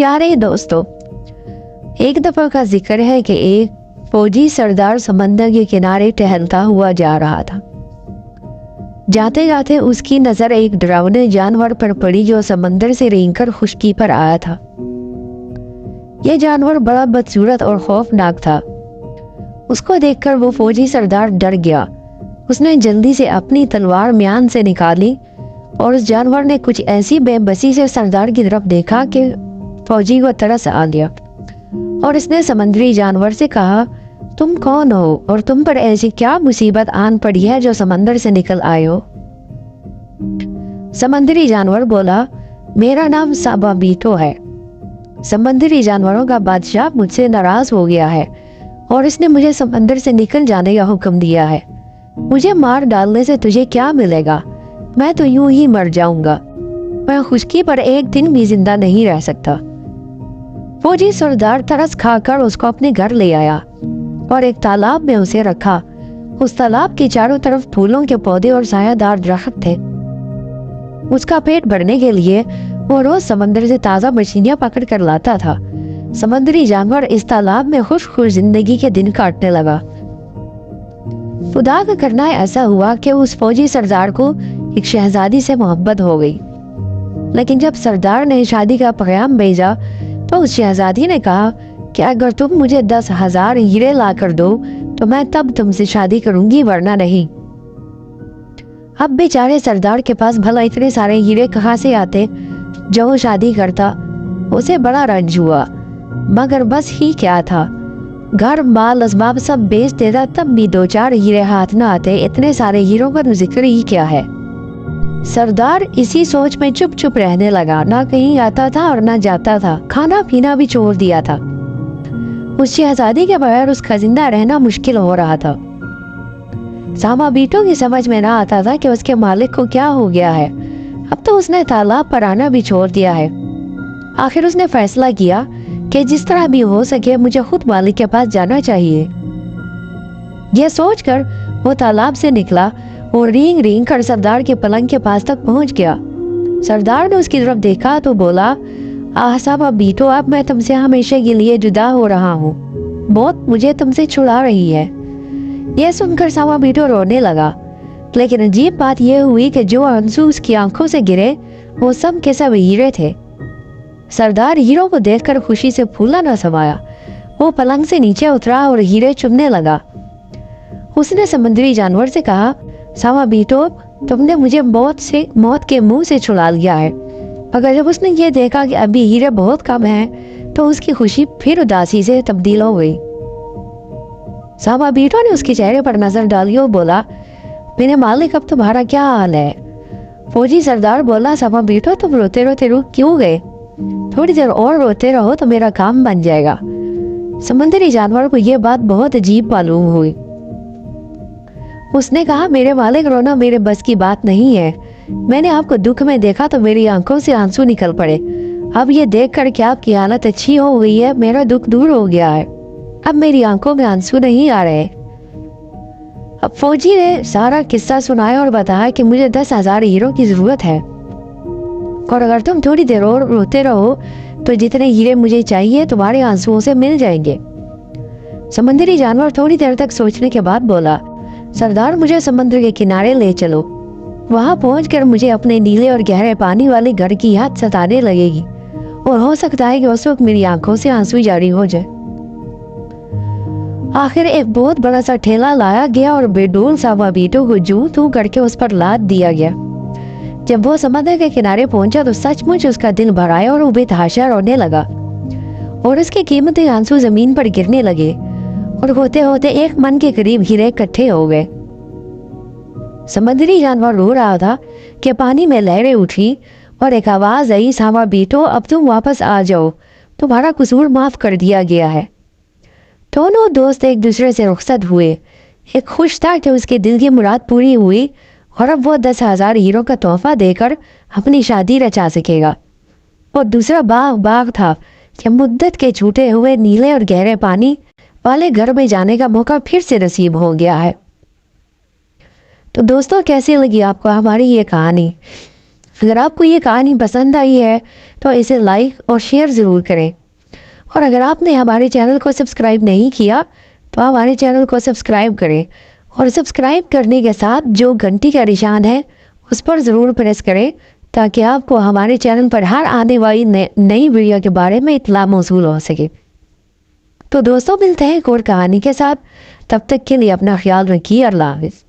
प्यारे दोस्तों, एक दफा का जिक्र है कि एक फौजी सरदार समंदर के किनारे टहलता हुआ जा रहा था। जाते जाते उसकी नजर एक डरावने जानवर पर पड़ी जो समंदर से रेंगकर खुश्की पर आया था। यह जानवर बड़ा बदसूरत और खौफनाक था। उसको देखकर वो फौजी सरदार डर गया। उसने जल्दी से अपनी तलवार म्यान से निकाली और उस जानवर ने कुछ ऐसी बेबसी से सरदार की तरफ देखा कि फौजी को तरस आ गया और इसने समंदरी जानवर से कहा, तुम कौन हो और तुम पर ऐसी क्या मुसीबत आन पड़ी है जो समंदर से निकल आए हो? समंदरी जानवर बोला, मेरा नाम साबाबीटो है। समंदरी जानवरों का बादशाह मुझसे नाराज हो गया है और इसने मुझे समंदर से निकल जाने का हुक्म दिया है। मुझे मार डालने से तुझे क्या मिलेगा? मैं तो यूं ही मर जाऊंगा। मैं खुश्की पर एक दिन भी जिंदा नहीं रह सकता। फौजी सरदार तरस खाकर उसको अपने घर ले आया और एक तालाब में उसे रखा। उस तालाब के चारों तरफ फूलों के पौधे और सायादार दरख्त थे। उसका पेट भरने के लिए वो रोज समंदर से ताजा मछलियां पकड़ कर लाता था। समंदरी जानवर इस तालाब में खुश खुश जिंदगी के दिन काटने लगा। खुदा का करना ऐसा हुआ कि उस फौजी सरदार को एक शहजादी से मोहब्बत हो गई। लेकिन जब सरदार ने शादी का पैगाम भेजा तो उस शहजादी ने कहा कि अगर तुम मुझे 10,000 हीरे ला कर दो तो मैं तब तुमसे शादी करूंगी, वरना नहीं। अब बेचारे सरदार के पास भला इतने सारे हीरे कहाँ से आते जो वो शादी करता? उसे बड़ा रंज हुआ, मगर बस ही क्या था, घर माल असबाब सब बेच देता तब भी 2-4 हीरे हाथ न आते। इतने सारे हीरों का जिक्र ही क्या है। सरदार इसी सोच में चुप चुप रहने लगा। ना कहीं आता था और ना जाता था। खाना पीना भी छोड़ दिया था। उस शहजादी के बगैर उसका जिंदा रहना मुश्किल हो रहा था। साबाबीटो की समझ में ना आता था कि उसके मालिक को क्या हो गया है। अब तो उसने तालाब पर आना भी छोड़ दिया है। आखिर उसने फैसला किया कि जिस तरह भी हो सके मुझे खुद मालिक के पास जाना चाहिए। यह सोचकर वो तालाब से निकला और रींग रींग कर सरदार के पलंग के पास तक पहुंच गया। सरदार ने उसकी तरफ देखा तो बोला, आह साबाबीटो, अब मैं तुमसे हमेशा के लिए जुदा हो रहा हूँ। मौत मुझे तुमसे छुड़ा रही है। यह सुनकर साबाबीटो रोने लगा। लेकिन अजीब बात यह हुई कि जो आंसू उसकी आंखों से गिरे वो सब के सब हीरे थे। सरदार हीरों को देखकर खुशी से फूला न समाया। वो पलंग से नीचे उतरा और हीरे चुनने लगा। उसने समंदरी जानवर से कहा, साबाबीटो, तुमने मुझे मौत के मुंह से छुड़ा लिया है। मगर जब उसने ये देखा कि अभी हीरे बहुत कम हैं, तो उसकी खुशी फिर उदासी से तब्दील हो गई। साबाबीटो ने उसके चेहरे पर नजर डाली और बोला, मेरे मालिक, अब तुम्हारा क्या हाल है? फौजी सरदार बोला, साबाबीटो, तुम रोते रोते रुक क्यों गए? थोड़ी देर और रोते रहो तो मेरा काम बन जाएगा। समंदरी जानवर को यह बात बहुत अजीब मालूम हुई। उसने कहा, मेरे मालिक, रोना मेरे बस की बात नहीं है। मैंने आपको दुख में देखा तो मेरी आंखों से आंसू निकल पड़े। अब ये देखकर कि आपकी हालत अच्छी हो गई है, मेरा दुख दूर हो गया है। अब मेरी आंखों में आंसू नहीं आ रहे। अब फौजी ने सारा किस्सा सुनाया और बताया कि मुझे 10,000 हीरों की जरूरत है और अगर तुम थोड़ी देर और रोते रहो तो जितने हीरे मुझे चाहिए तुम्हारे आंसुओं से मिल जाएंगे। समंदरी जानवर थोड़ी देर तक सोचने के बाद बोला, सरदार, मुझे समुद्र के किनारे ले चलो। वहां पहुंचकर मुझे अपने नीले और गहरे पानी वाले घर की याद सताने लगेगी और हो सकता है कि उस वक्त मेरी आंखों से आंसू जारी हो जाए। आखिर एक बहुत बड़ा सा ठेला लाया गया और बेडूल साबाबीटो को जू तू करके उस पर लाद दिया गया। जब वो समंदर के किनारे पहुंचा तो सचमुच उसका दिल भर आया और वो बेतहाशा रोने लगा और उसके कीमती आंसू जमीन पर गिरने लगे और होते होते 1 मन के करीब हीरे इकट्ठे हो गए। समंदरी जानवर रो रहा था कि पानी में लहरें उठी और एक आवाज आई, साबाबीटो, अब तुम वापस आ जाओ, तुम्हारा कसूर माफ कर दिया गया है। दोनों दोस्त एक दूसरे से रुखसत हुए। एक खुश था कि उसके दिल की मुराद पूरी हुई और अब वो 10,000 हीरो का तोहफा देकर अपनी शादी रचा सकेगा। और दूसरा बाग था कि मुद्दत के छूटे हुए नीले और गहरे पानी वाले घर में जाने का मौका फिर से नसीब हो गया है। तो दोस्तों, कैसी लगी आपको हमारी ये कहानी? अगर आपको ये कहानी पसंद आई है تو اسے لائک اور شیئر ضرور کریں، اور اگر آپ نے ہمارے چینل کو سبسکرائب نہیں کیا تو ہمارے چینل کو سبسکرائب کریں، اور سبسکرائب کرنے کے ساتھ جو گھنٹی کا نشان ہے اس پر ضرور پریس کریں تاکہ آپ کو ہمارے چینل پر ہر آنے والی نئی ویڈیو کے بارے میں اطلاع موصول ہو سکے۔ تو دوستوں، ملتے ہیں ایک اور کہانی کے ساتھ، تب تک کے لیے اپنا خیال رکھیے، اللہ حافظ۔